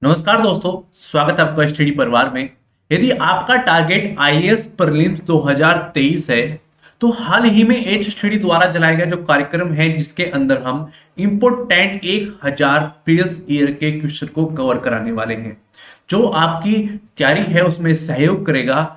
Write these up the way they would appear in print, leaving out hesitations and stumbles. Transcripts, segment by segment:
नमस्कार दोस्तों, स्वागत है आपका स्टडी परिवार में। यदि आपका टारगेट आईएएस प्रीलिम्स 2023 है तो हाल ही में एज स्टडी द्वारा चलाया गया जो कार्यक्रम है जिसके अंदर हम इम्पोर्टेंट 1000 प्रीवियस ईयर के क्वेश्चन को कवर कराने वाले हैं, जो आपकी तैयारी है उसमें सहयोग करेगा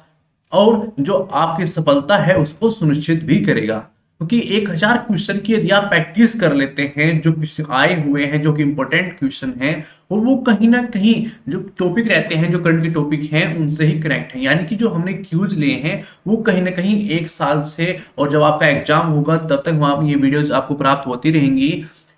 और जो आपकी सफलता है उसको सुनिश्चित भी करेगा। क्योंकि 1000 क्वेश्चन की यदि आप प्रैक्टिस कर लेते हैं, जो क्वेश्चन आए हुए हैं जो कि इंपॉर्टेंट क्वेश्चन हैं और वो कहीं ना कहीं जो टॉपिक रहते हैं, जो करंट के टॉपिक हैं उनसे ही कनेक्ट है, यानी कि जो हमने क्यूज लिए हैं वो कहीं ना कहीं एक साल से और जब आपका एग्जाम होगा तब तक वहां ये वीडियोज आपको प्राप्त होती रहेंगी।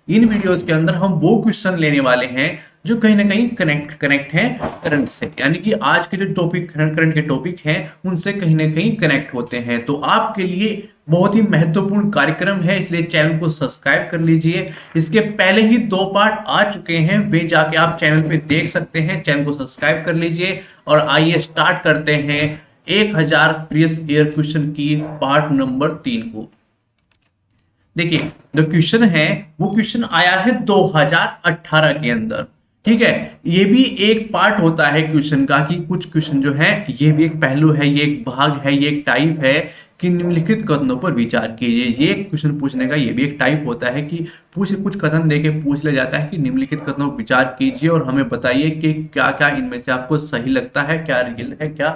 इन वीडियोज के अंदर हम वो क्वेश्चन लेने वाले हैं जो कहीं ना कहीं कनेक्ट है करंट से, यानी कि आज के जो टॉपिक करंट के टॉपिक हैं उनसे कहीं ना कहीं कनेक्ट होते हैं। तो आपके लिए बहुत ही महत्वपूर्ण कार्यक्रम है, इसलिए चैनल को सब्सक्राइब कर लीजिए। इसके पहले ही 2 पार्ट आ चुके हैं, वे जाके आप चैनल पे देख सकते हैं। चैनल को सब्सक्राइब कर लीजिए और आइए स्टार्ट करते हैं 1000 प्रीवियस ईयर क्वेश्चन की पार्ट नंबर 3 को। देखिए, जो क्वेश्चन है वो क्वेश्चन आया है 2018 के अंदर। ठीक है, ये भी एक पार्ट होता है क्वेश्चन का कि कुछ क्वेश्चन जो है ये भी एक पहलू है, ये एक भाग है, ये एक टाइप है कि निम्नलिखित कथनों पर विचार कीजिए। ये क्वेश्चन पूछने का ये भी एक टाइप होता है कि कुछ कथन देके पूछ लिया जाता है कि निम्नलिखित कथनों पर विचार कीजिए और हमें बताइए कि क्या क्या इनमें से आपको सही लगता है, क्या रियल है, क्या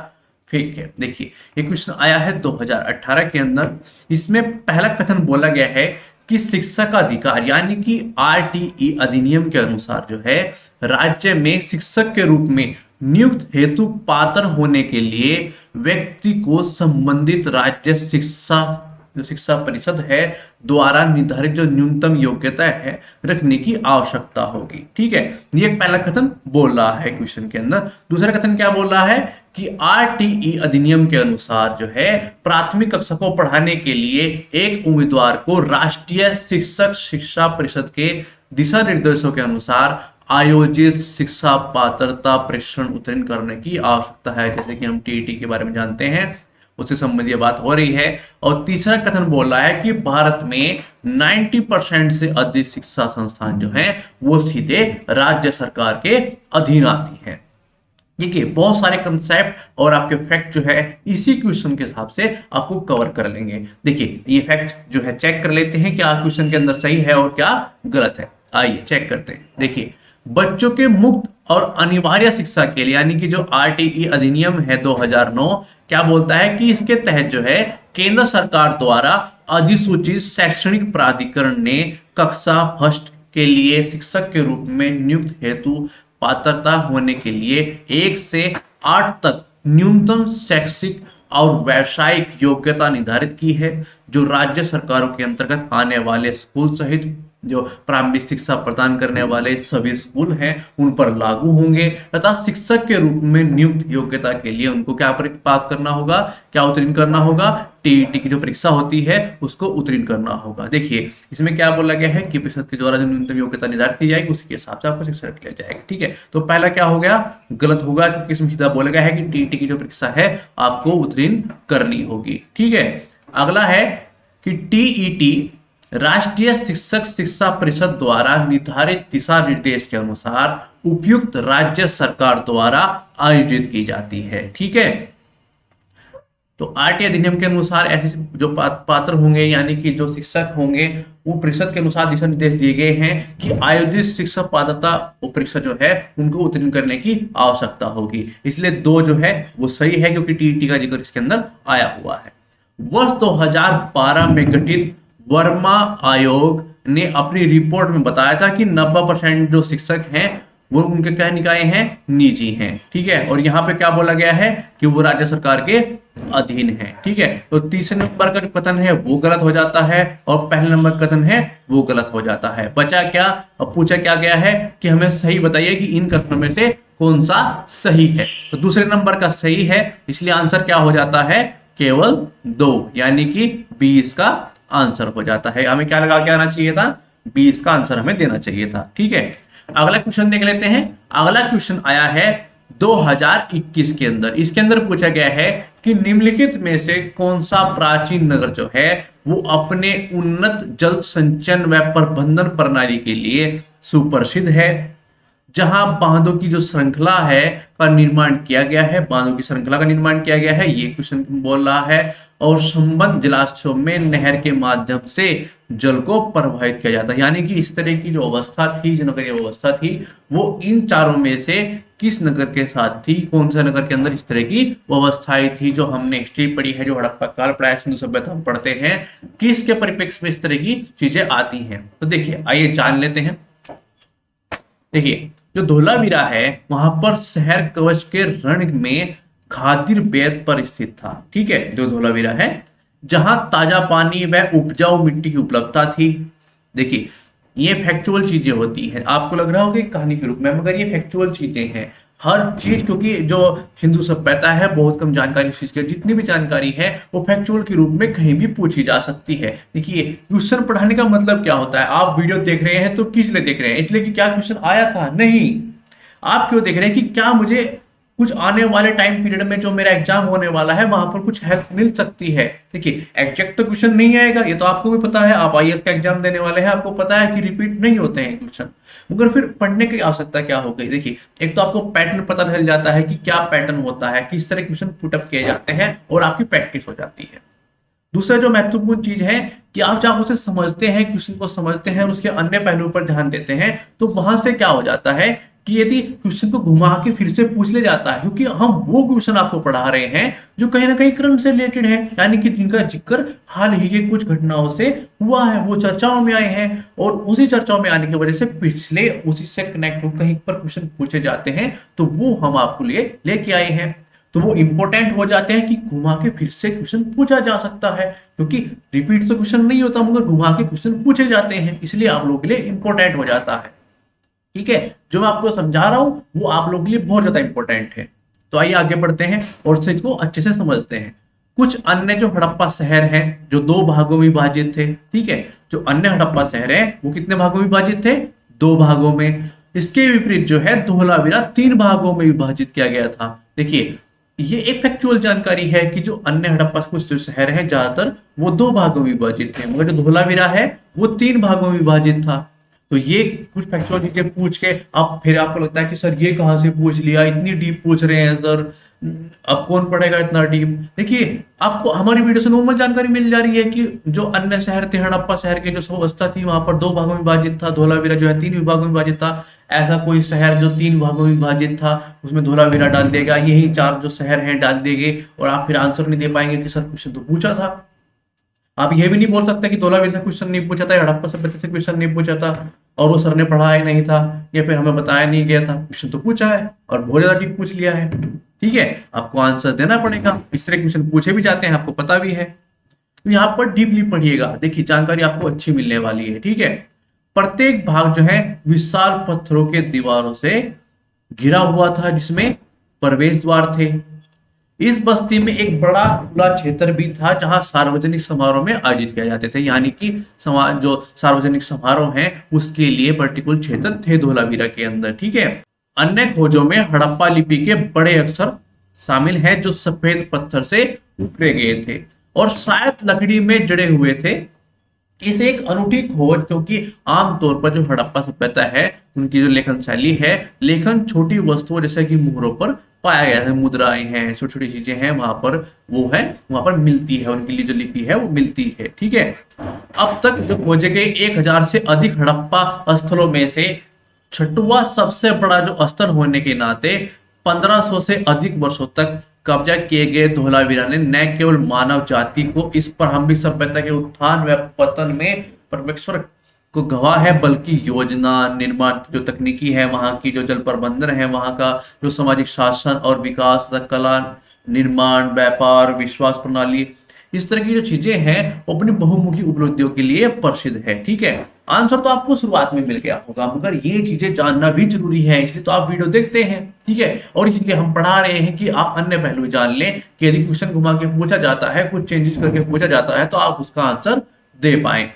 फेक है। देखिए, ये क्वेश्चन आया है 2018 के अंदर। इसमें पहला कथन बोला गया है कि शिक्षा का अधिकार यानी कि आरटीई अधिनियम के अनुसार जो है राज्य में शिक्षक के रूप में नियुक्त हेतु पात्र होने के लिए व्यक्ति को संबंधित राज्य शिक्षा परिषद है द्वारा निर्धारित जो न्यूनतम योग्यता है रखने की आवश्यकता होगी। ठीक है, ये पहला कथन बोल रहा है क्वेश्चन के अंदर। दूसरा कथन क्या बोल रहा है कि आरटीई अधिनियम के अनुसार जो है प्राथमिक कक्षा को पढ़ाने के लिए एक उम्मीदवार को राष्ट्रीय शिक्षक शिक्षा परिषद के दिशा निर्देशों के अनुसार आयोजित शिक्षा पात्रता परीक्षण उत्तीर्ण करने की आवश्यकता है, जैसे कि हम टीईटी के बारे में जानते हैं, उससे संबंधित बात हो रही है। और तीसरा कथन बोल रहा है कि भारत में 90% से अधिक शिक्षा संस्थान जो हैं वो सीधे राज्य सरकार के अधीन आती हैं। देखिए, बहुत सारे कंसेप्ट और आपके फैक्ट जो है इसी क्वेश्चन के हिसाब से आपको कवर कर लेंगे। देखिए, ये फैक्ट जो है चेक कर लेते हैं क्या क्वेश्चन के अंदर सही है और क्या गलत है। आइए चेक करते हैं। देखिए, बच्चों के मुक्त और अनिवार्य शिक्षा के लिए यानी कि जो आरटीई अधिनियम है 2009 क्या बोलता है कि इसके तहत जो है केंद्र सरकार द्वारा अधिसूचित शैक्षणिक प्राधिकरण ने कक्षा फर्स्ट के लिए शिक्षक के रूप में नियुक्त हेतु पात्रता होने के लिए 1 से 8 तक न्यूनतम शैक्षिक और व्यावसायिक योग्यता निर्धारित की है, जो राज्य सरकारों के अंतर्गत आने वाले स्कूल सहित जो प्रारंभिक शिक्षा प्रदान करने वाले सभी स्कूल हैं उन पर लागू होंगे तथा शिक्षक के रूप में नियुक्त योग्यता के लिए उनको क्या पास करना होगा, क्या उत्तीर्ण करना होगा, टीईटी की जो परीक्षा होती है उसको उत्तीर्ण करना होगा। देखिए, इसमें क्या बोला गया है कि परिषद के द्वारा जो न्यूनतम योग्यता निर्धारित की जाएगी उसके हिसाब से आपको शिक्षा दिया जाएगा। ठीक है, तो पहला क्या हो गया, गलत होगा, क्योंकि इसमें सीधा बोला गया है कि टीईटी की जो परीक्षा है आपको उत्तीर्ण करनी होगी। ठीक है, अगला है कि टीईटी राष्ट्रीय शिक्षक शिक्षा परिषद द्वारा निर्धारित दिशा निर्देश के अनुसार उपयुक्त राज्य सरकार द्वारा आयोजित की जाती है। ठीक है, तो आरटीई अधिनियम के अनुसार ऐसे जो पात्र होंगे यानी कि जो शिक्षक होंगे वो परिषद के अनुसार दिशा निर्देश दिए गए हैं कि आयोजित शिक्षा पात्रता परीक्षा जो है उनको उत्तीर्ण करने की आवश्यकता होगी। इसलिए 2 जो है वो सही है क्योंकि टीईटी का जिक्र इसके अंदर आया हुआ है। वर्ष 2012 में गठित वर्मा आयोग ने अपनी रिपोर्ट में बताया था कि 90% जो शिक्षक हैं वो उनके क्या निकाय हैं, निजी हैं। ठीक है, और यहाँ पे क्या बोला गया है कि वो राज्य सरकार के अधीन है। ठीक है, तो तीसरे नंबर का जो कथन है वो गलत हो जाता है और पहले नंबर कथन है वो गलत हो जाता है। बचा क्या, अब पूछा क्या गया है कि हमें सही बताइए कि इन कथनों में से कौन सा सही है। तो दूसरे नंबर का सही है, इसलिए आंसर क्या हो जाता है, केवल 2, यानी कि 20 का आंसर हो जाता है। हमें क्या लगा के आना चाहिए था, 20 का आंसर हमें देना चाहिए था। ठीक है, अगला क्वेश्चन देख लेते हैं। अगला क्वेश्चन आया है 2021 के अंदर। इसके अंदर पूछा गया है कि निम्नलिखित में से कौन सा प्राचीन नगर जो है वो अपने उन्नत जल संचयन व प्रबंधन प्रणाली के लिए सुप्रसिद्ध है। जहां बांधों की जो श्रृंखला है का निर्माण किया गया है, बांधों की श्रृंखला का निर्माण किया गया है, ये क्वेश्चन बोल रहा है। और संबंध जलाशयों में नहर के माध्यम से जल को प्रवाहित किया जाता है, यानी कि इस तरह की जो अवस्था थी, जो नगरीय व्यवस्था थी, वो इन चारों में से किस नगर के साथ थी, कौन सा नगर के अंदर इस तरह की व्यवस्थाएं थी। जो हमने हिस्ट्री पढ़ी है, जो हड़प्पा काल पढ़ा है, सिंधु सभ्यता हम पढ़ते हैं, किसके परिप्रेक्ष्य में इस तरह की चीजें आती हैं। तो देखिए, आइए जान लेते हैं। देखिए, जो धोलावीरा है वहां पर शहर कवच के रण में खादिर बेत पर स्थित था। ठीक है, जो धोलावीरा है, जहां ताजा पानी व उपजाऊ मिट्टी की उपलब्धता थी। देखिए, ये फैक्चुअल चीजें होती हैं, आपको लग रहा होगा कि कहानी के रूप में, मगर ये फैक्चुअल चीजें हैं। हर चीज, क्योंकि जो हिंदू सभ्यता है बहुत कम जानकारी इस चीज की, जितनी भी जानकारी है वो फैक्चुअल के रूप में कहीं भी पूछी जा सकती है। देखिए, क्वेश्चन पढ़ाने का मतलब क्या होता है, आप वीडियो देख रहे हैं तो किस लिए देख रहे हैं, इसलिए कि क्या क्वेश्चन आया था, नहीं, आप क्यों देख रहे हैं कि क्या मुझे कुछ आने वाले टाइम पीरियड में जो मेरा एग्जाम होने वाला है वहां पर कुछ हेल्प मिल सकती है। देखिए, एग्जैक्ट तो क्वेश्चन नहीं आएगा, ये तो आपको भी पता है, आप आईएएस का एग्जाम देने वाले हैं, आपको पता है कि रिपीट नहीं होते हैं क्वेश्चन, मगर फिर पढ़ने की आवश्यकता क्या हो गई। देखिए, एक तो आपको पैटर्न पता चल जाता है कि क्या पैटर्न होता है, किस तरह क्वेश्चन पुटअप किए जाते हैं, और आपकी प्रैक्टिस हो जाती है। दूसरा जो महत्वपूर्ण चीज है कि आप जब उसे समझते हैं, क्वेश्चन को समझते हैं, उसके अन्य पहलुओं पर ध्यान देते हैं, तो वहां से क्या हो जाता है कि यदि क्वेश्चन को घुमा के फिर से पूछ ले जाता है, क्योंकि हम वो क्वेश्चन आपको पढ़ा रहे हैं जो कहीं ना कहीं क्रम से रिलेटेड है, यानी कि जिनका जिक्र हाल ही के कुछ घटनाओं से हुआ है, वो चर्चाओं में आए हैं, और उसी चर्चाओं में आने की वजह से पिछले उसी से कनेक्ट हो कहीं पर क्वेश्चन पूछे जाते हैं, तो वो हम आपको लिए लेके आए हैं। तो वो इंपॉर्टेंट हो जाते हैं कि घुमा के फिर से क्वेश्चन पूछा जा सकता है, क्योंकि रिपीट तो क्वेश्चन नहीं होता, मगर घुमा के क्वेश्चन पूछे जाते हैं, इसलिए आप लोगों के लिए इंपॉर्टेंट हो जाता है। ठीक है, जो मैं आपको समझा रहा हूं वो आप लोगों के लिए बहुत ज्यादा इंपॉर्टेंट है। तो आइए आगे बढ़ते हैं और इस चीज को अच्छे से समझते हैं। कुछ अन्य जो हड़प्पा शहर हैं जो दो भागों में विभाजित थे। ठीक है, जो अन्य हड़प्पा शहर है वो कितने भागों में विभाजित थे, दो भागों में। इसके विपरीत जो है धोलावीरा तीन भागों में विभाजित किया गया था। देखिए, ये एक फैक्चुअल जानकारी है कि जो अन्य हड़प्पा कुछ जो शहर हैं ज्यादातर वो दो भागों में विभाजित थे, मगर जो धोलावीरा है वो तीन भागों में विभाजित था। तो ये कुछ फैक्चुअल चीजें पूछ के अब फिर आपको लगता है कि सर ये कहां से पूछ लिया, इतनी डीप पूछ रहे हैं सर, अब कौन पढ़ेगा इतना डीप। देखिए, आपको हमारी वीडियो से नॉर्मल जानकारी मिल जा रही है कि जो अन्य शहर थे, हड़प्पा शहर के जो अवस्था थी वहां पर दो भागों में विभाजित था, धोलावीरा जो है तीन विभागों में विभाजित था। ऐसा कोई शहर जो तीन भागों में विभाजित था उसमें धोलावीरा डाल देगा, यही चार जो शहर हैं डाल देंगे, और आप फिर आंसर नहीं दे पाएंगे कि सर क्वेश्चन तो पूछा था। आप ये भी नहीं बोल सकते कि धोलावीरा से क्वेश्चन नहीं पूछा था, हड़प्पा सभ्यता से क्वेश्चन नहीं पूछा था, और वो सर ने पढ़ाया नहीं था, या फिर हमें बताया नहीं गया था, क्वेश्चन तो पूछा है और बहुत ज्यादा डीप पूछ लिया है। ठीक है, आपको आंसर देना पड़ेगा, इस तरह क्वेश्चन पूछे भी जाते हैं, आपको पता भी है। तो यहाँ पर डीपली पढ़िएगा, देखिए जानकारी आपको अच्छी मिलने वाली है। ठीक है, प्रत्येक भाग जो है विशाल पत्थरों के दीवारों से घिरा हुआ था, जिसमें प्रवेश द्वार थे। इस बस्ती में एक बड़ा खुला क्षेत्र भी था जहां सार्वजनिक समारोह में आयोजित किए जाते थे, यानी कि समाज जो सार्वजनिक समारोह हैं उसके लिए पर्टिकुलर क्षेत्र थे धोलावीरा के अंदर। ठीक है, अन्य खोजों में हड़प्पा लिपि के बड़े अक्षर शामिल हैं जो सफेद पत्थर से उकरे गए थे और शायद लकड़ी में जड़े हुए थे। इस एक अनूठी खोज, क्योंकि आमतौर पर जो हड़प्पा सभ्यता है उनकी जो लेखन शैली है, लेखन छोटी वस्तुओं जैसे कि मोहरों पर पाया गया है, मुद्राएं हैं, छोटी छोटी चीजें हैं, वहां पर वो है, वहां पर मिलती है, उनके लिए जो लिपि है वो मिलती है। ठीक है, अब तक जो खोजे गए 1000 से अधिक हड़प्पा स्थलों में से छठवां सबसे बड़ा जो स्थल होने के नाते 1500 से अधिक वर्षों तक कब्जा किए गए धोलावीरा ने न केवल मानव जाति को इस प्रारंभिक सभ्यता के उत्थान व पतन में परमेश्वर को गवाह है, बल्कि योजना निर्माण जो तकनीकी है, वहां की जो जल प्रबंधन है, वहां का जो सामाजिक शासन और विकास, कला निर्माण, व्यापार, विश्वास प्रणाली, इस तरह की जो चीजें हैं वो अपनी बहुमुखी उपलब्धियों के लिए प्रसिद्ध है। ठीक है, आंसर तो आपको शुरुआत में मिल गया होगा, मगर ये चीजें जानना भी जरूरी है, इसलिए तो आप वीडियो देखते हैं। ठीक है, और इसलिए हम पढ़ा रहे हैं कि आप अन्य पहलू जान लें कि यदि क्वेश्चन घुमा के पूछा जाता है, कुछ चेंजेस करके पूछा जाता है, तो आप उसका आंसर दे पाए।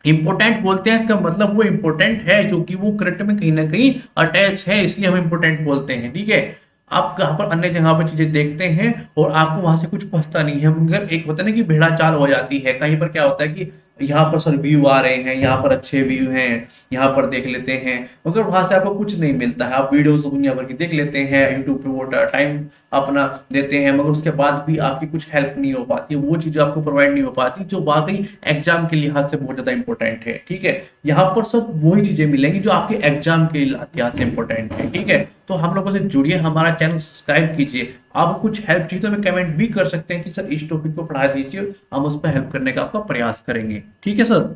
इंपोर्टेंट बोलते हैं, इसका मतलब वो इंपोर्टेंट है क्योंकि वो करंट में कहीं ना कहीं अटैच है, इसलिए हम इंपोर्टेंट बोलते हैं। ठीक है, आप कहां पर अन्य जगह पर चीजें देखते हैं और आपको वहां से कुछ पता नहीं है, मगर एक होता है ना कि भेड़ा चाल हो जाती है, कहीं पर क्या होता है कि यहाँ पर सर व्यू आ रहे हैं, यहाँ पर अच्छे व्यू हैं, यहाँ पर देख लेते हैं, मगर वहां से आपको कुछ नहीं मिलता है। आप वीडियोस दुनिया भर की देख लेते हैं, यूट्यूब पे वो टाइम अपना देते हैं, मगर उसके बाद भी आपकी कुछ हेल्प नहीं हो पाती, वो चीजें आपको प्रोवाइड नहीं हो पाती जो वाकई एग्जाम के लिहाज से बहुत ज्यादा इंपॉर्टेंट है। ठीक है, यहाँ पर सब वही चीजें मिलेंगी जो आपके एग्जाम के लिहाज से इंपॉर्टेंट है। ठीक है, तो हम लोगों से जुड़िए, हमारा चैनल सब्सक्राइब कीजिए। आपको कुछ हेल्प चाहिए तो हमें कमेंट भी कर सकते हैं कि सर इस टॉपिक को पढ़ा दीजिए, हम उस पर हेल्प करने का आपका प्रयास करेंगे। ठीक है सर।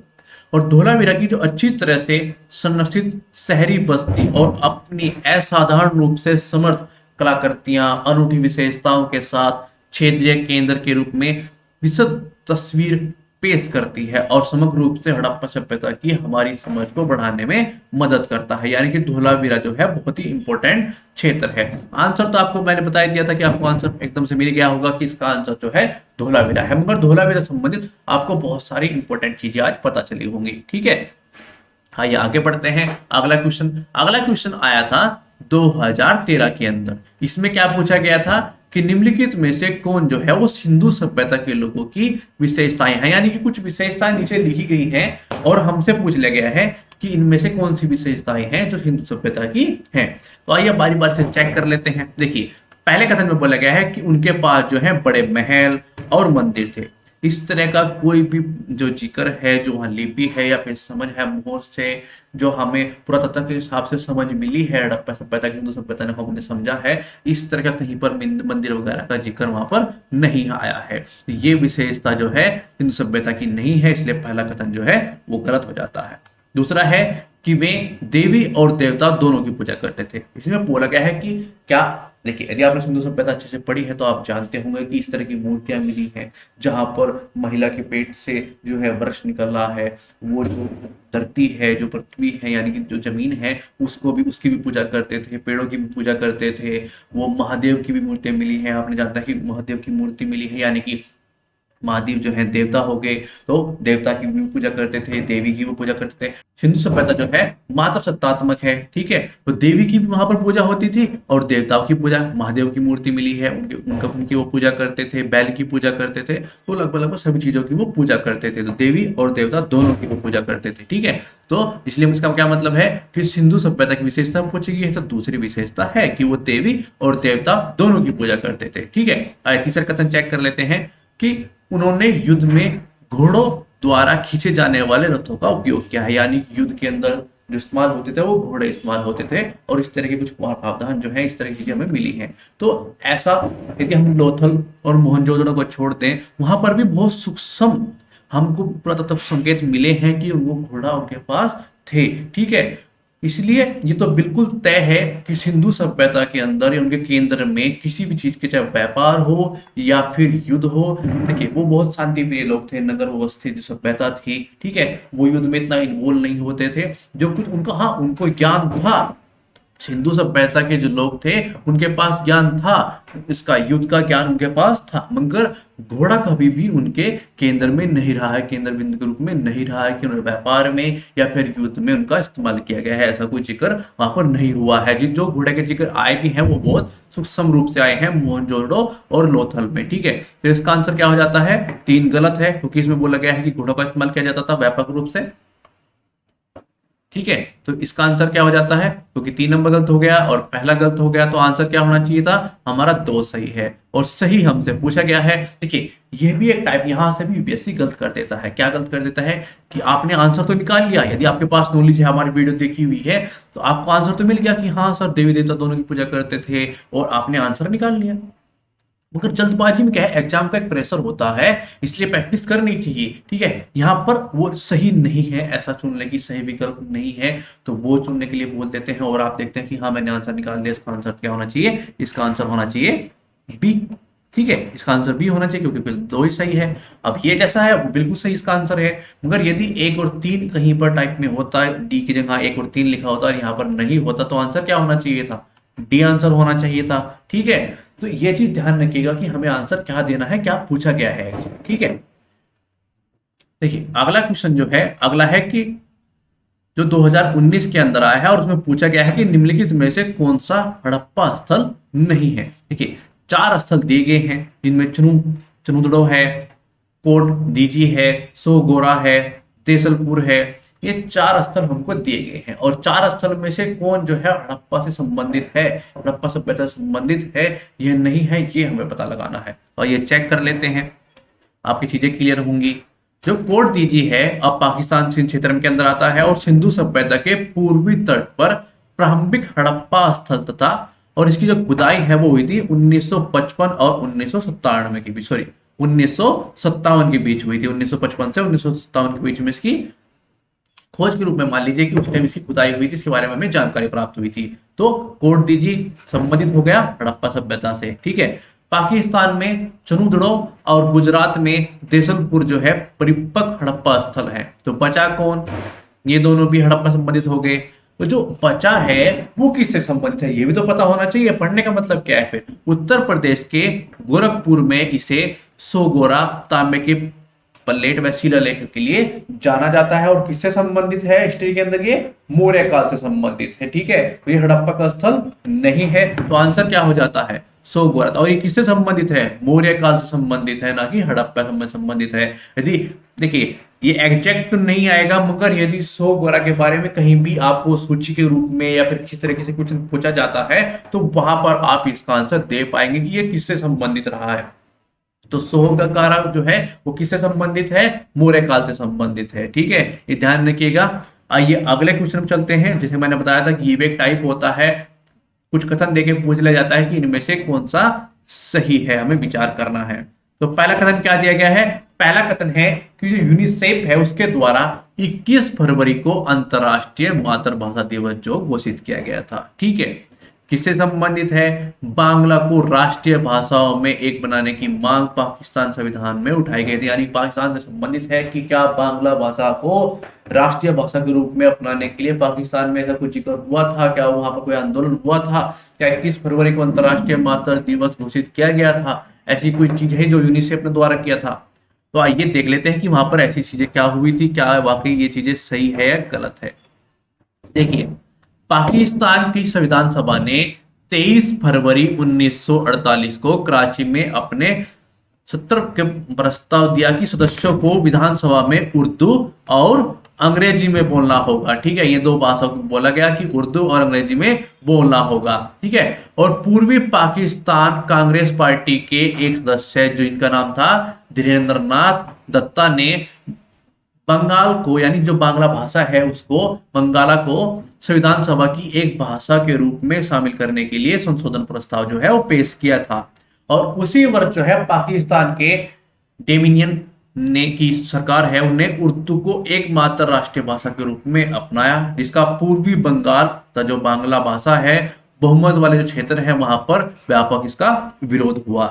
और धोलावीरा की जो अच्छी तरह से संरक्षित शहरी बस्ती और अपनी असाधारण रूप से समर्थ कलाकृतियां, अनूठी विशेषताओं के साथ क्षेत्रीय केंद्र के रूप में विशद तस्वीर पेश करती है और समग्र रूप से हड़प्पा सभ्यता की हमारी समझ को बढ़ाने में मदद करता है। यानी कि धोलावीरा जो है बहुत ही इंपॉर्टेंट क्षेत्र है। आंसर तो आपको मैंने बता दिया था कि आपको आंसर एकदम से मिल गया होगा कि इसका आंसर जो है धोलावीरा है, मगर धोलावीरा संबंधित आपको बहुत सारी इंपॉर्टेंट चीजें आज पता चली होंगी। ठीक है, आइए आगे बढ़ते हैं। अगला क्वेश्चन आया था 2013 के अंदर। इसमें क्या पूछा गया था कि निम्नलिखित में से कौन जो है वो सिंधु सभ्यता के लोगों की विशेषताएं हैं, यानी कि कुछ विशेषताएं नीचे लिखी गई हैं और हमसे पूछ लिया गया है कि इनमें से कौन सी विशेषताएं हैं जो सिंधु सभ्यता की हैं। तो आइए बारी बारी से चेक कर लेते हैं। देखिए, पहले कथन में बोला गया है कि उनके पास जो है बड़े महल और मंदिर थे। इस तरह का कोई भी जो जिक्र है, जो वहां लिपि है या फिर समझ है मोहर से जो हमें पुरातत्व के हिसाब से समझ मिली है हड़प्पा सभ्यता की, हिंदू सभ्यता ने हमने समझा है, इस तरह का कहीं पर मंदिर वगैरह का जिक्र वहां पर नहीं आया है। तो ये विशेषता जो है हिंदू सभ्यता की नहीं है, इसलिए पहला कथन जो है वो गलत हो जाता है। दूसरा है कि वे देवी और देवता दोनों की पूजा करते थे। इसमें बोला गया है कि क्या, देखिए यदि आपने सिंधु सभ्यता अच्छे से पढ़ी है तो आप जानते होंगे कि इस तरह की मूर्तियां मिली हैं जहां पर महिला के पेट से जो है वृक्ष निकल रहा है, वो जो धरती है, जो पृथ्वी है यानी कि जो जमीन है, उसकी भी पूजा करते थे, पेड़ों की भी पूजा करते थे। वो महादेव की भी मूर्तियां मिली हैं, आपने जानता है कि महादेव की मूर्ति मिली है, यानी कि महादेव जो है देवता हो गए, तो देवता की भी पूजा करते थे, देवी की भी पूजा करते थे। सिंधु सभ्यता जो है मात्र सत्तात्मक है। ठीक है, तो देवी की भी वहां पर पूजा होती थी और देवताओं की पूजा, महादेव की मूर्ति मिली है, उनकी वो पूजा करते थे, बैल की पूजा करते थे, तो लगभग सभी चीजों की वो पूजा करते थे। तो देवी और देवता दोनों की वो पूजा करते थे। ठीक है, तो इसलिए इसका क्या मतलब है कि सिंधु सभ्यता की विशेषता पूछी गई है, तो दूसरी विशेषता है कि वो देवी और देवता दोनों की पूजा करते थे। ठीक है, तीसरा कथन चेक कर लेते हैं कि उन्होंने युद्ध में घोड़ों द्वारा खींचे जाने वाले रथों का उपयोग किया है, यानी युद्ध के अंदर जो इस्तेमाल होते थे वो घोड़े इस्तेमाल होते थे, और इस तरह के कुछ प्रावधान जो है, इस तरह की चीजें हमें मिली हैं। तो ऐसा यदि हम लोथल और मोहनजोदड़ो को छोड़ दें, वहां पर भी बहुत सूक्ष्म हमको पुरातत्व संकेत मिले हैं कि वो घोड़ा उनके पास थे। ठीक है, इसलिए ये तो बिल्कुल तय है कि सिंधु सभ्यता के अंदर या उनके केंद्र में किसी भी चीज के, चाहे व्यापार हो या फिर युद्ध हो, देखिए वो बहुत शांति प्रिय लोग थे, नगर व्यवस्थित जो सभ्यता थी, ठीक है, वो युद्ध में इतना इन्वॉल्व नहीं होते थे। जो कुछ उनका, हाँ उनको ज्ञान था, सिंधु सभ्यता के जो लोग थे उनके पास ज्ञान था, इसका युद्ध का ज्ञान उनके पास था, मगर घोड़ा कभी भी उनके केंद्र में नहीं रहा है, केंद्र बिंदु के रूप में नहीं रहा है कि उन्होंने व्यापार में या फिर युद्ध में उनका इस्तेमाल किया गया है, ऐसा कोई जिक्र वहां पर नहीं हुआ है। जो घोड़े के जिक्र आए भी हैं वो बहुत सूक्ष्म रूप से आए हैं मोहनजोदड़ो और लोथल में। ठीक है, तो इसका आंसर क्या हो जाता है, 3 गलत है, क्योंकि इसमें बोला गया है कि घोड़ों का इस्तेमाल किया जाता था व्यापक रूप से। ठीक है, तो इसका आंसर क्या हो जाता है, क्योंकि 3 नंबर गलत हो गया और पहला गलत हो गया, तो आंसर क्या होना चाहिए था हमारा 2 सही है, और सही हमसे पूछा गया है। देखिए ये भी एक टाइप यहां से भी यूपीएससी गलत कर देता है। क्या गलत कर देता है कि आपने आंसर तो निकाल लिया, यदि आपके पास नॉलेज है, हमारी वीडियो देखी हुई है, तो आपको आंसर तो मिल गया कि हाँ सर देवी देवता दोनों की पूजा करते थे, और आपने आंसर निकाल लिया, मगर जल्दबाजी में क्या है, एग्जाम का एक प्रेशर होता है, इसलिए प्रैक्टिस करनी चाहिए। ठीक है, यहाँ पर वो सही नहीं है, ऐसा चुनने की सही विकल्प नहीं है, तो वो चुनने के लिए बोल देते हैं, और आप देखते हैं कि हाँ मैंने आंसर निकाल दिया, इसका आंसर क्या होना चाहिए, इसका आंसर होना चाहिए बी। ठीक है, इसका आंसर बी होना चाहिए, क्योंकि बिल्कुल 2 ही सही है। अब ये जैसा है वो बिल्कुल सही इसका आंसर है, मगर यदि 1 और 3 कहीं पर टाइप में होता है, डी की जगह 1 और 3 लिखा होता है, यहाँ पर नहीं होता, तो आंसर क्या होना चाहिए था, डी आंसर होना चाहिए था। ठीक है, तो ये चीज ध्यान रखिएगा कि हमें आंसर क्या देना है, क्या पूछा गया है। ठीक है, देखिए अगला क्वेश्चन जो है, अगला है कि जो 2019 के अंदर आया है, और उसमें पूछा गया है कि निम्नलिखित में से कौन सा हड़प्पा स्थल नहीं है। देखिए 4 स्थल दिए गए हैं, जिनमें चनुदड़ो है, कोट दीजी है, सोगोरा है, देसलपुर है। ये 4 स्थल हमको दिए गए हैं और 4 स्थल में से कौन जो है हड़प्पा से संबंधित है, हड़प्पा सभ्यता से संबंधित है, ये नहीं है, ये हमें पता लगाना है। और ये चेक कर लेते हैं, आपकी चीजें क्लियर होंगी। जो कोट दीजी है अब पाकिस्तान सिंध क्षेत्र के अंदर आता है और सिंधु सभ्यता के पूर्वी तट पर प्रारंभिक हड़प्पा स्थल तथा, और इसकी जो खुदाई है वो हुई थी 1955 और 1997 के बीच, सॉरी 1957 के बीच हुई थी। 1955 से 1957 के बीच में इसकी खोज के रूप में मान लीजिए कि उस टाइम इसकी खुदाई हुई थी, इसके बारे में हमें जानकारी प्राप्त हुई थी। तो कोट दीजी संबंधित हो गया हड़प्पा सभ्यता से, ठीक है। पाकिस्तान में चनुदड़ो और गुजरात में देसलपुर जो है परिपक्व हड़प्पा स्थल है। तो बचा कौन, ये दोनों भी हड़प्पा संबंधित हो गए। तो जो बचा है वो किससे संबंधित है, ये भी तो पता होना चाहिए। पढ़ने का मतलब क्या है फिर, उत्तर प्रदेश के गोरखपुर में इसे सोगोरा तांबे के प्लेट व शिलालेख के लिए जाना जाता है। और किससे संबंधित है हिस्ट्री के अंदर, ये मौर्य काल से संबंधित है, ठीक है। तो ये हड़प्पा का स्थल नहीं है, तो आंसर क्या हो जाता है, सोगोरा। और ये किससे संबंधित है, मौर्य काल से संबंधित है, ना कि हड़प्पा से संबंधित है। यदि देखिए ये एग्जैक्ट तो नहीं आएगा, मगर यदि सोगोरा के बारे में कहीं भी आपको सूची के रूप में या फिर किसी तरीके से कुछ पूछा जाता है तो वहां पर आप इसका आंसर दे पाएंगे कि ये किससे संबंधित रहा है। तो सोहगकारा जो है वो किससे संबंधित है, मौर्य काल से संबंधित है, ठीक है, ये ध्यान रखिएगा। आइए अगले क्वेश्चन में चलते हैं। जैसे मैंने बताया था कि ये भी एक टाइप होता है, कुछ कथन देके पूछ लिया जाता है कि इनमें से कौन सा सही है, हमें विचार करना है। तो पहला कथन क्या दिया गया है, पहला कथन है कि जो यूनिसेफ है उसके द्वारा 21 फरवरी को अंतरराष्ट्रीय मातृभाषा दिवस जो घोषित किया गया था, ठीक है। किससे संबंधित है, बांग्ला को राष्ट्रीय भाषाओं में एक बनाने की मांग पाकिस्तान संविधान में उठाई गई थी। यानी पाकिस्तान से संबंधित है कि क्या बांग्ला भाषा को राष्ट्रीय भाषा के रूप में अपनाने के लिए पाकिस्तान में ऐसा कुछ जिक्र हुआ था, क्या वहां पर कोई आंदोलन हुआ था, क्या 21 फरवरी को अंतरराष्ट्रीय मातृ दिवस घोषित किया गया था, ऐसी कोई चीज है जो यूनिसेफ ने द्वारा किया था। तो आइए देख लेते हैं कि वहां पर ऐसी चीजें क्या हुई थी, क्या वाकई ये चीजें सही है या गलत है। देखिए पाकिस्तान की संविधान सभा ने 23 फरवरी 1948 को कराची में अपने सत्र के प्रस्ताव दिया कि सदस्यों को विधानसभा में उर्दू और अंग्रेजी में बोलना होगा, ठीक है। ये दो भाषा बोला गया कि उर्दू और अंग्रेजी में बोलना होगा, ठीक है। और पूर्वी पाकिस्तान कांग्रेस पार्टी के एक सदस्य जो इनका नाम था धीरेन्द्र नाथ दत्ता ने बंगाल को, यानी जो बांग्ला भाषा है उसको, बंगाला को संविधान सभा की एक भाषा के रूप में शामिल करने के लिए संशोधन प्रस्ताव जो है वो पेश किया था। और उसी वर्ष जो है पाकिस्तान के डोमिनियन ने की सरकार है उन्होंने उर्दू को एकमात्र राष्ट्रीय भाषा के रूप में अपनाया, जिसका पूर्वी बंगाल का जो बांग्ला भाषा है बहुमत वाले जो क्षेत्र है वहां पर व्यापक इसका विरोध हुआ,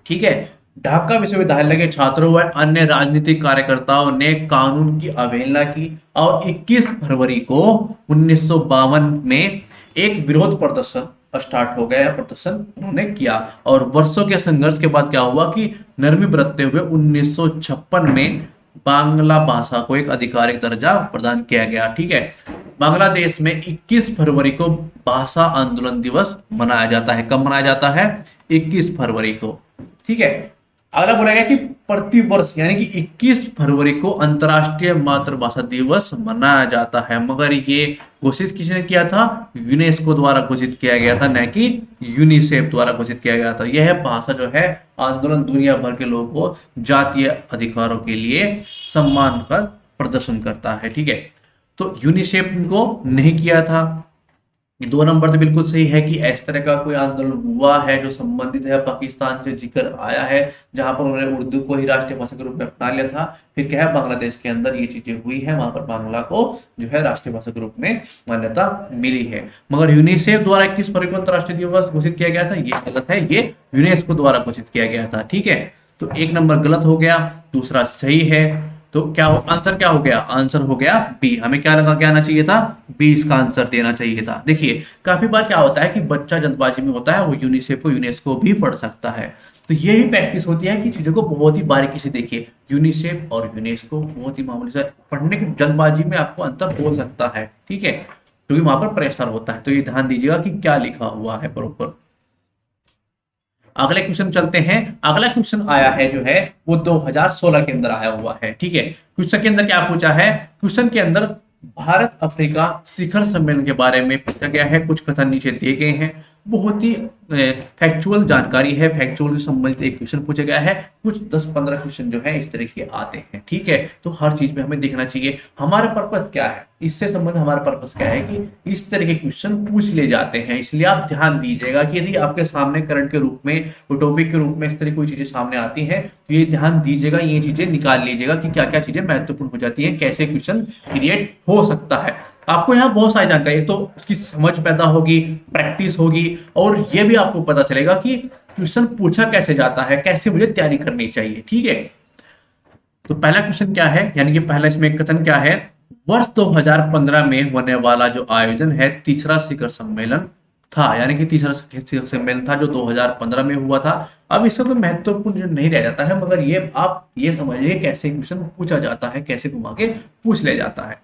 ठीक है। ढाका विश्वविद्यालय के छात्रों व अन्य राजनीतिक कार्यकर्ताओं ने कानून की अवहेलना की और 21 फरवरी को 1952 में एक विरोध प्रदर्शन स्टार्ट हो गया, प्रदर्शन उन्होंने किया। और वर्षों के संघर्ष के बाद क्या हुआ कि नरमी बरतते हुए 1956 में बांग्ला भाषा को एक आधिकारिक दर्जा प्रदान किया गया, ठीक है। बांग्लादेश में 21 फरवरी को भाषा आंदोलन दिवस मनाया जाता है। कब मनाया जाता है, 21 फरवरी को, ठीक है। अगला बोला गया कि प्रतिवर्ष यानी कि 21 फरवरी को अंतरराष्ट्रीय मातृभाषा दिवस मनाया जाता है, मगर ये घोषित किसने किया था, यूनेस्को द्वारा घोषित किया गया था, न कि यूनिसेफ द्वारा घोषित किया गया था। यह भाषा जो है आंदोलन दुनिया भर के लोगों को जातीय अधिकारों के लिए सम्मान का प्रदर्शन करता है, ठीक है। तो यूनिसेफ को नहीं किया था। 2 नंबर तो बिल्कुल सही है कि इस तरह का कोई आंदोलन हुआ है जो संबंधित है पाकिस्तान से, जिक्र आया है जहां पर उन्होंने उर्दू को ही राष्ट्रीय भाषा के रूप में अपना लिया था। फिर क्या है, बांग्लादेश के अंदर ये चीजें हुई है, वहां पर बांग्ला को जो है राष्ट्रीय भाषा के रूप में मान्यता मिली है। मगर यूनिसेफ द्वारा 21 फरवरी को अंतरराष्ट्रीय दिवस घोषित किया गया था, ये गलत है, ये यूनेस्को द्वारा घोषित किया गया था, ठीक है। तो 1 नंबर गलत हो गया, दूसरा सही है। तो क्या आंसर क्या हो गया, आंसर हो गया बी। हमें क्या लगा के आना चाहिए था, बी इसका आंसर देना चाहिए था। देखिए काफी बार क्या होता है कि बच्चा जल्दबाजी में होता है, वो यूनिसेफ को यूनेस्को भी पढ़ सकता है। तो यही प्रैक्टिस होती है कि चीजों को बहुत ही बारीकी से देखिए। यूनिसेफ और यूनेस्को बहुत ही मामूली से पढ़ने की जल्दबाजी में आपको अंतर हो सकता है, ठीक है, क्योंकि वहां पर प्रेशर होता है। तो ये ध्यान दीजिएगा कि क्या लिखा हुआ है प्रॉपर। अगले क्वेश्चन चलते हैं। अगला क्वेश्चन आया है जो है वो 2016 के अंदर आया हुआ है। ठीक है, क्वेश्चन के अंदर क्या पूछा है, क्वेश्चन के अंदर भारत अफ्रीका शिखर सम्मेलन के बारे में पूछा गया है। कुछ कथन नीचे दिए गए हैं, बहुत ही फैक्चुअल जानकारी है, फैक्चुअल से संबंधित एक क्वेश्चन पूछा गया है। कुछ 10-15 क्वेश्चन जो है इस तरह के आते हैं। ठीक है, तो हर चीज में हमें देखना चाहिए हमारा पर्पस क्या है, इससे संबंध हमारा पर्पस क्या है कि इस तरह के क्वेश्चन पूछ ले जाते हैं। इसलिए आप ध्यान दीजिएगा कि यदि आपके सामने करंट के रूप में, टॉपिक के रूप में इस तरह कोई चीजें सामने आती हैं तो ये ध्यान दीजिएगा, ये चीजें निकाल लीजिएगा कि क्या क्या चीजें महत्वपूर्ण हो जाती है, कैसे क्वेश्चन क्रिएट हो सकता है। आपको यहाँ बहुत सारी जानकारी, तो उसकी समझ पैदा होगी, प्रैक्टिस होगी, और ये भी आपको पता चलेगा कि क्वेश्चन पूछा कैसे जाता है, कैसे मुझे तैयारी करनी चाहिए। ठीक है, तो पहला क्वेश्चन क्या है, यानी कि पहला इसमें कथन क्या है, वर्ष 2015 में होने वाला जो आयोजन है तीसरा शिखर सम्मेलन था, यानी कि तीसरा शिखर सम्मेलन था जो 2015 में हुआ था। अब इससे कोई महत्वपूर्ण जो नहीं रह जाता है, मगर ये आप ये समझिए कैसे क्वेश्चन पूछा जाता है, कैसे घुमा के पूछ ले जाता है।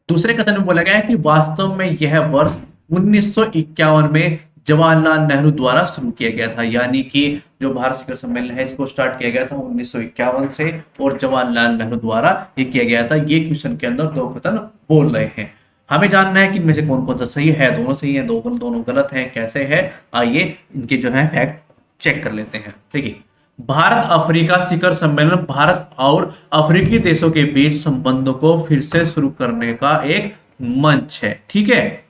दूसरे कथन में बोला गया है कि वास्तव में यह वर्ष 1951 में जवाहरलाल नेहरू द्वारा शुरू किया गया था, यानी कि जो भारत शिखर सम्मेलन है इसको स्टार्ट किया गया था 1951 से, और जवाहरलाल नेहरू द्वारा ये किया गया था। ये क्वेश्चन के अंदर दो कथन बोल रहे हैं, हमें जानना है कि इनमें से कौन कौन सा सही है, दोनों सही है, दोनों गलत है, कैसे है। आइए इनके जो है फैक्ट चेक कर लेते हैं। देखिए, भारत अफ्रीका शिखर सम्मेलन भारत और अफ्रीकी देशों के बीच संबंधों को फिर से शुरू करने का एक मंच है। ठीक है,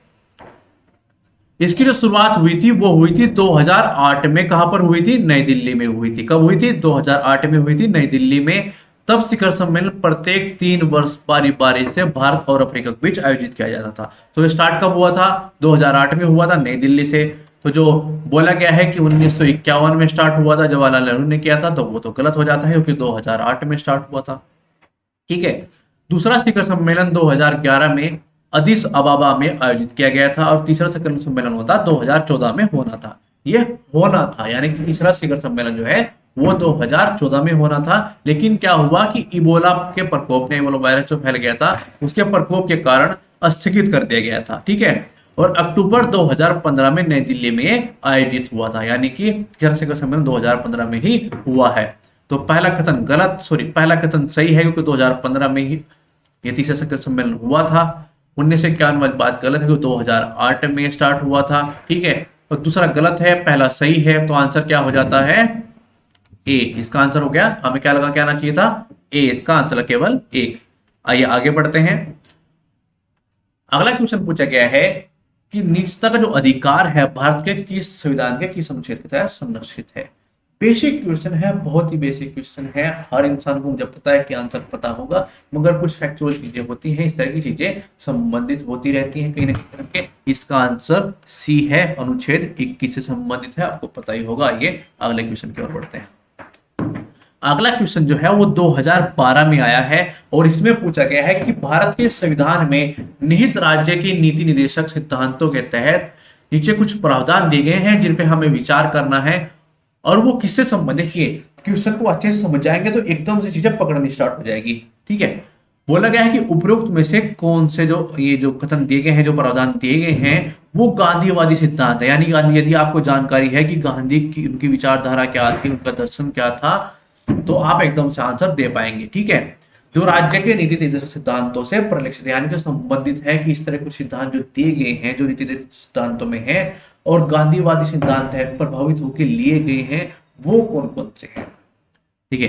इसकी जो शुरुआत हुई थी वो हुई थी 2008 में। कहां पर हुई थी, नई दिल्ली में हुई थी। कब हुई थी, 2008 में हुई थी नई दिल्ली में। तब शिखर सम्मेलन प्रत्येक 3 वर्ष बारी बारी से भारत और अफ्रीका के बीच आयोजित किया जाता था। तो स्टार्ट कब हुआ था, 2008 में हुआ था नई दिल्ली से। तो जो बोला गया है कि 1951 में स्टार्ट हुआ था, जवाहरलाल नेहरू ने किया था, तो वो तो गलत हो जाता है क्योंकि 2008 में स्टार्ट हुआ था। ठीक है, दूसरा शिखर सम्मेलन 2011 में अदिस अबाबा में आयोजित किया गया था, और तीसरा शिखर सम्मेलन होता 2014 में होना था। ये होना था, यानी कि तीसरा शिखर सम्मेलन जो है वो 2014 में होना था। लेकिन क्या हुआ कि इबोला के प्रकोप ने, इबोला वायरस जो फैल गया था उसके प्रकोप के कारण स्थगित कर दिया गया था। ठीक है, और अक्टूबर 2015 में नई दिल्ली में आयोजित हुआ था, यानी कि शिखर सम्मेलन 2015 में ही हुआ है। तो पहला कथन गलत, पहला कथन सही है क्योंकि 2015 में ही ये तीसरा शिखर सम्मेलन हुआ था। 1951 वाली बात गलत है क्योंकि 2008 में स्टार्ट हुआ था। ठीक है, और दूसरा गलत है, पहला सही है। तो आंसर क्या हो जाता है, ए। इसका आंसर हो गया, हमें क्या लगा के आना चाहिए था, ए। इसका आंसर केवल ए। आइए आगे बढ़ते हैं। अगला क्वेश्चन पूछा गया है कि निजता का जो अधिकार है भारत के किस संविधान के किस अनुच्छेद के तहत संरक्षित है। बेसिक क्वेश्चन है, बहुत ही बेसिक क्वेश्चन है। हर इंसान को जब पता है कि आंसर पता होगा, मगर कुछ फैक्चुअल चीजें होती हैं, इस तरह की चीजें संबंधित होती रहती हैं कहीं ना कहीं करके। इसका आंसर सी है, अनुच्छेद 21 से संबंधित है, आपको पता ही होगा। ये अगले क्वेश्चन की ओर बढ़ते हैं। अगला क्वेश्चन जो है वो 2012 में आया है, और इसमें पूछा गया है कि भारत के संविधान में निहित राज्य के नीति निर्देशक सिद्धांतों के तहत नीचे कुछ प्रावधान दिए गए हैं जिन पे हमें विचार करना है, और वो किससे संबंधित है। क्वेश्चन को अच्छे से समझ जाएंगे तो एकदम से चीजें पकड़नी स्टार्ट हो जाएगी। ठीक है, बोला गया है कि उपरोक्त में से कौन से जो ये जो कथन दिए गए हैं, जो प्रावधान दिए गए हैं, वो गांधीवादी सिद्धांत है। यानी यदि आपको जानकारी है कि गांधी की उनकी विचारधारा क्या थी, उनका दर्शन क्या था, तो आप एकदम से आंसर दे पाएंगे। ठीक है, जो राज्य के नीति निर्देशक सिद्धांतों से परिलक्षित यानी कि संबंधित है, कि इस तरह कुछ सिद्धांत जो दिए गए हैं जो नीति निर्देशक सिद्धांतों में है और गांधीवादी सिद्धांत है प्रभावित होकर लिए गए हैं, वो कौन कौन से हैं। ठीक है,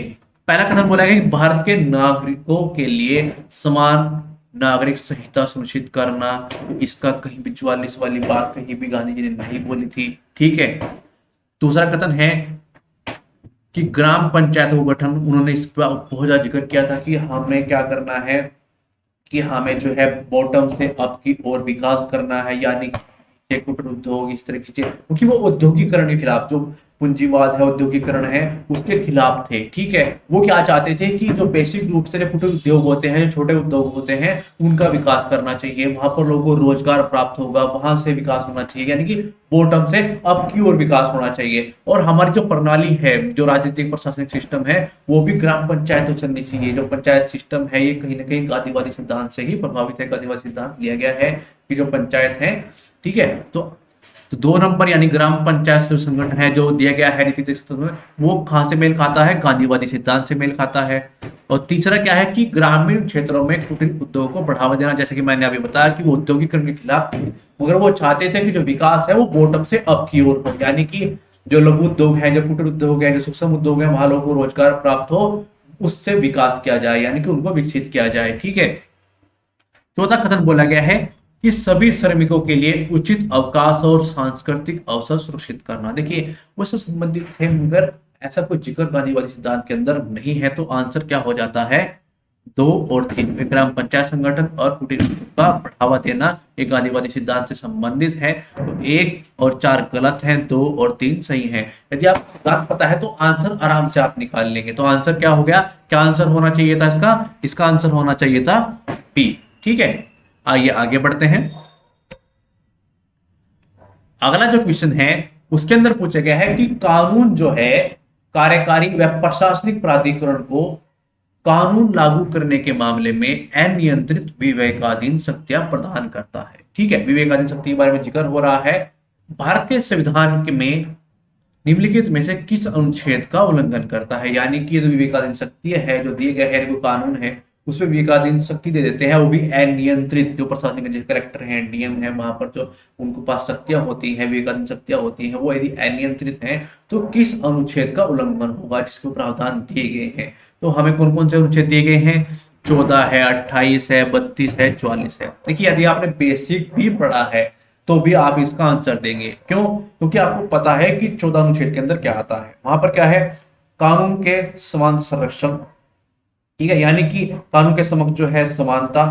पहला कथन बोला गया कि भारत के नागरिकों के लिए समान नागरिक संहिता सुनिश्चित करना। इसका कहीं भी 44 वाली बात कहीं भी गांधी जी ने नहीं बोली थी। ठीक है, दूसरा कथन है कि ग्राम पंचायत का गठन, उन्होंने इस पर बहुत ज्यादा जिक्र किया था कि हमें क्या करना है, कि हमें जो है बॉटम से अप की ओर विकास करना है, यानी कुटीर उद्योग इस तरह की चीजें, क्योंकि वो औद्योगिकरण के खिलाफ, जो पूंजीवाद है, औद्योगिकरण है, उसके खिलाफ थे। ठीक है, वो क्या चाहते थे कि जो बेसिक रूप से कुटीर उद्योग होते हैं, जो छोटे उद्योग होते हैं, उनका विकास करना चाहिए, वहां पर लोगों को रोजगार प्राप्त होगा, वहां से विकास होना चाहिए, यानी कि बॉटम से अप की ओर विकास होना चाहिए। और हमारी जो प्रणाली है, जो राजनीतिक प्रशासनिक सिस्टम है, वो भी ग्राम पंचायत तो चलनी चाहिए। जो पंचायत सिस्टम है ये कहीं ना कहीं गांधीवादी सिद्धांत से ही प्रभावित है। गांधीवादी सिद्धांत लिया गया है कि जो पंचायत है, ठीक है, तो तो 2 नंबर यानी ग्राम पंचायत जो संगठन है जो दिया गया है नीति 63 में, वो कहाँ से मेल खाता है? गांधीवादी सिद्धांत से मेल खाता है। और तीसरा क्या है कि ग्रामीण क्षेत्रों में कुटीर उद्योग को बढ़ावा देना, जैसे कि मैंने अभी बताया कि वो औद्योगिकरण के खिलाफ थे, मगर वो चाहते थे कि जो विकास है वो बॉटम से अप की ओर हो, यानी कि जो लघु उद्योग है, जो कुटीर उद्योग है, जो सूक्ष्म उद्योग है, वहां लोगों को रोजगार प्राप्त हो, उससे विकास किया जाए, यानी कि उनको विकसित किया जाए। ठीक है। चौथा कथन बोला गया है कि सभी श्रमिकों के लिए उचित अवकाश और सांस्कृतिक अवसर सुरक्षित करना। देखिए उससे संबंधित थे, मगर ऐसा कोई जिक्र गांधीवादी सिद्धांत के अंदर नहीं है, तो आंसर क्या हो जाता है? 2 और 3 में ग्राम पंचायत संगठन और कुटीर उद्योग का बढ़ावा देना ये गांधीवादी सिद्धांत से संबंधित है। तो 1 और 4 गलत हैं, 2 और 3 सही हैं। यदि आपको सिद्धांत पता है तो आंसर आराम से आप निकाल लेंगे। तो आंसर क्या हो गया? क्या आंसर होना चाहिए था इसका आंसर होना चाहिए था बी। ठीक है, आइए आगे बढ़ते हैं। अगला जो क्वेश्चन है उसके अंदर पूछा गया है कि कानून जो है कार्यकारी व प्रशासनिक प्राधिकरण को कानून लागू करने के मामले में अनियंत्रित विवेकाधीन शक्तियां प्रदान करता है। ठीक है, विवेकाधीन शक्ति के बारे में जिक्र हो रहा है। भारत के संविधान के में निम्नलिखित में से किस अनुच्छेद का उल्लंघन करता है? यानी कि जो विवेकाधीन शक्ति है जो दिए गए है, जो कानून है उसमें विवेकाधीन शक्ति दे देते हैं, वो भी अनियंत्रित। जो प्रशासनिक जो कलेक्टर हैं, डीएम है, वहां पर जो उनको पास शक्तियां होती हैं, विवेकाधीन शक्तियां होती हैं, वो यदि अनियंत्रित हैं तो किस अनुच्छेद का उल्लंघन होगा जिसके प्रावधान दिए गए हैं? तो हमें कौन कौन से अनुच्छेद दिए गए हैं? 14 है, 28 है, 32 है, 44 है। देखिए यदि आपने बेसिक भी पढ़ा है तो भी आप इसका आंसर देंगे। क्यों? क्योंकि आपको पता है कि 14 अनुच्छेद के अंदर क्या आता है। वहां पर क्या है? कानून के समान संरक्षण। ठीक है, यानी कि कानून के समक्ष जो है समानता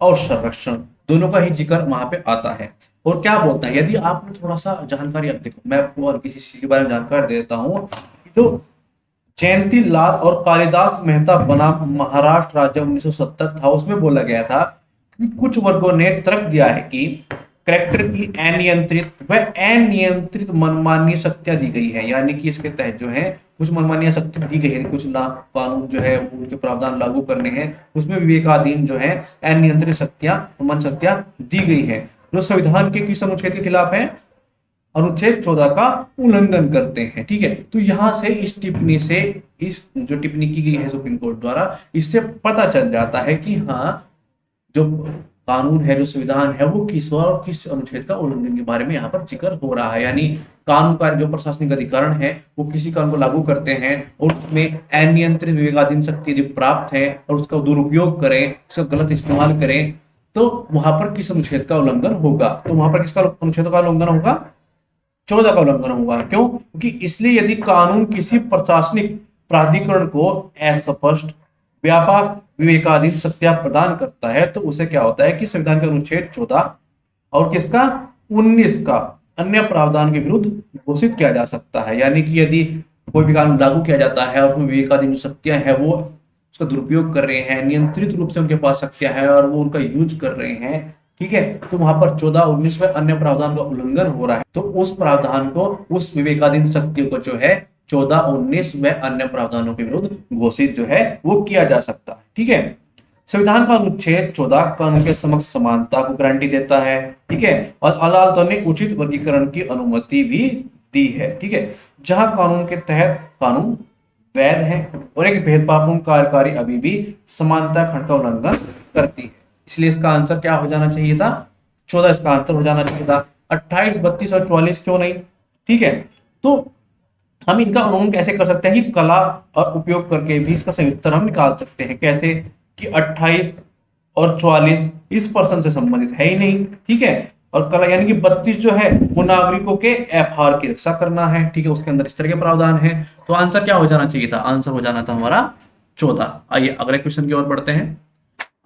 और संरक्षण दोनों का ही जिक्र वहां पे आता है। और क्या बोलता है, यदि आपने थोड़ा सा जानकारी, अब देखो मैं आपको और किसी चीज के बारे में जानकारी दे देता हूँ। जो जयंती लाल और कालिदास मेहता बनाम महाराष्ट्र राज्य 1970 था, उसमें बोला गया था कि कुछ वर्गों ने तर्क दिया है कि कलेक्टर की अनियंत्रित मनमानी शक्तियां दी गई है, यानी कि इसके तहत जो है कुछ मनमानी शक्ति दी गई है, कुछ कानून जो है उनके प्रावधान लागू करने हैं, उसमें विवेकाधीन जो है अनियंत्रित शक्तियां, मनमानी शक्तियां दी गई है, जो संविधान के किस अनुच्छेद के खिलाफ है? अनुच्छेद 14 का उल्लंघन करते हैं। ठीक है, तो यहां से इस टिप्पणी से, इस जो टिप्पणी की गई है सुप्रीम कोर्ट द्वारा, इससे पता चल जाता है कि हाँ जो कानून है, जो संविधान है, वो किस और किस अनुच्छेद का उल्लंघन के बारे में यहाँ पर जिक्र हो रहा है। यानी कानून का जो प्रशासनिक अधिकरण है वो किसी कानून को लागू करते हैं और उसमें अनियंत्रित विवेकाधीन शक्ति यदि प्राप्त है और उसका दुरुपयोग करें, उसका गलत इस्तेमाल करें, तो वहां पर किस अनुच्छेद का उल्लंघन होगा? तो वहां पर किसका अनुच्छेद का उल्लंघन होगा? 14 का उल्लंघन होगा। क्यों? क्योंकि इसलिए यदि कानून किसी प्रशासनिक प्राधिकरण को अस्पष्ट, व्यापक विवेकाधीन शक्तियां प्रदान करता है तो उसे क्या होता है कि संविधान के अनुच्छेद 14 और किसका 19 का अन्य प्रावधान के विरुद्ध घोषित किया जा सकता है। यानी कि यदि कोई भी कानून लागू किया जाता है और उसमें विवेकाधीन शक्तियां हैं वो उसका दुरुपयोग कर रहे हैं, नियंत्रित रूप से उनके पास शक्तियां हैं और वो उनका यूज कर रहे हैं, ठीक है, तो वहां पर 14-19 में अन्य प्रावधान का उल्लंघन हो रहा है, तो उस प्रावधान को, उस विवेकाधीन शक्तियों को जो है 14-19 में अन्य प्रावधानों के विरुद्ध घोषित जो है वो किया जा सकता है। ठीक है, संविधान का अनुच्छेद 14 कानून के समक्ष समानता को गारंटी देता है। ठीक है, और अदालतों ने उचित वर्गीकरण की अनुमति भी दी है। ठीक है, जहां कानून के तहत कानून वैध है और एक भेदभावपूर्ण कार्यकारी अभी भी समानता खंड का उल्लंघन करती है। इसलिए इसका आंसर क्या हो जाना चाहिए था? 14 इसका आंसर हो जाना चाहिए था। 28, 32 और 44 क्यों नहीं? ठीक है, तो हम इनका अनुमान कैसे कर सकते हैं कि कला और उपयोग करके भी इसका सही उत्तर हम निकाल सकते हैं। कैसे कि 28 और 44 इस पर्सन से संबंधित है ही नहीं। ठीक है, और कला यानी कि 32 जो है वो नागरिकों के एफआर की रक्षा करना है। ठीक है, उसके अंदर इस तरह के प्रावधान है। तो आंसर क्या हो जाना चाहिए था? आंसर हो जाना था हमारा 14। आइए अगले क्वेश्चन की ओर बढ़ते हैं।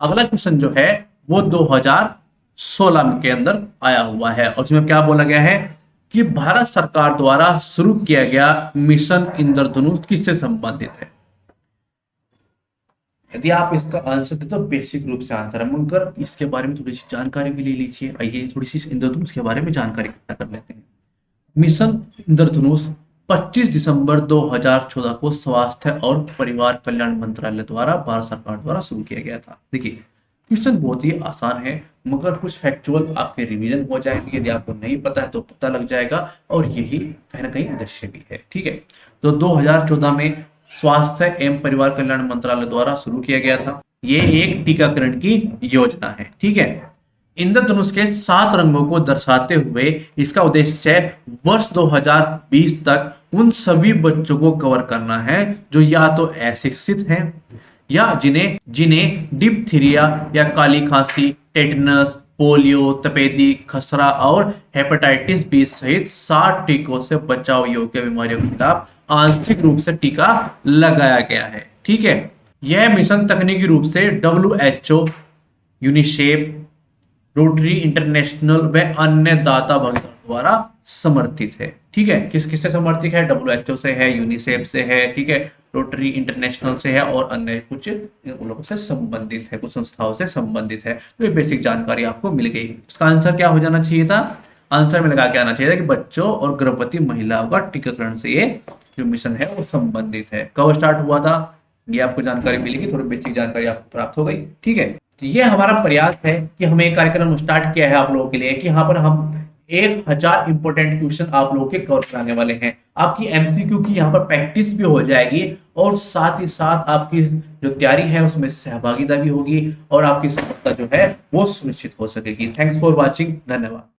अगला क्वेश्चन जो है वो 2016 के अंदर आया हुआ है और उसमें क्या बोला गया है कि भारत सरकार द्वारा शुरू किया गया मिशन इंद्रधनुष किससे संबंधित है? यदि आप इसका आंसर दे तो बेसिक रूप से आंसर है, मगर इसके बारे में थोड़ी सी जानकारी भी ले लीजिए। आइए थोड़ी सी इंद्रधनुष के बारे में जानकारी इकट्ठा कर लेते हैं। मिशन इंद्रधनुष 25 दिसंबर 2014 को स्वास्थ्य और परिवार कल्याण मंत्रालय द्वारा भारत सरकार द्वारा शुरू किया गया था। देखिए क्वेश्चन बहुत ही आसान है, मगर कुछ फैक्चुअल आपके रिवीजन हो जाएंगे, यदि आपको नहीं पता है तो पता लग जाएगा, और यही कहीं ना कहीं उद्देश्य भी है। ठीक है, तो 2014 में स्वास्थ्य एवं परिवार कल्याण मंत्रालय द्वारा शुरू किया गया था। ये एक टीकाकरण की योजना है। ठीक है, इंद्रधनुष के 7 रंगों को दर्शाते हुए इसका उद्देश्य वर्ष 2020 तक उन सभी बच्चों को कवर करना है जो या तो अशिक्षित हैं या जिन्हें जिन्हें डिप्थीरिया या काली खांसी, टेटनस, पोलियो, तपेदी, खसरा और हेपेटाइटिस बी सहित 60 टीकों से बचाव योग्य बीमारियों के खिलाफ आंशिक रूप से टीका लगाया गया है। ठीक है, यह मिशन तकनीकी रूप से WHO, यूनिसेफ, रोटरी इंटरनेशनल व अन्य दाता भागीदार द्वारा समर्थित है। ठीक है, किस किस से समर्थित है? WHO से है, यूनिसेफ से है, ठीक है, रोटरी इंटरनेशनल से है, और अन्य कुछ लोगों से संबंधित है, कुछ संस्थाओं से संबंधित है। तो ये बेसिक जानकारी आपको मिल गई। इसका आंसर क्या हो जाना चाहिए था? आंसर में लगा के आना चाहिए था कि बच्चों और गर्भवती महिलाओं का टीकाकरण से ये जो मिशन है वो संबंधित है। कब स्टार्ट हुआ था ये आपको जानकारी मिलेगी, थोड़ी बेसिक जानकारी आपको प्राप्त हो गई। ठीक है, तो ये हमारा प्रयास है कि हमें एक कार्यक्रम स्टार्ट किया है आप लोगों के लिए कि यहाँ पर हम 1000 इंपोर्टेंट क्वेश्चन आप लोगों के कवर कराने वाले हैं। आपकी एमसीक्यू की यहाँ पर प्रैक्टिस भी हो जाएगी, और साथ ही साथ आपकी जो तैयारी है उसमें सहभागिता भी होगी, और आपकी सफलता जो है वो सुनिश्चित हो सकेगी। थैंक्स फॉर वॉचिंग, धन्यवाद।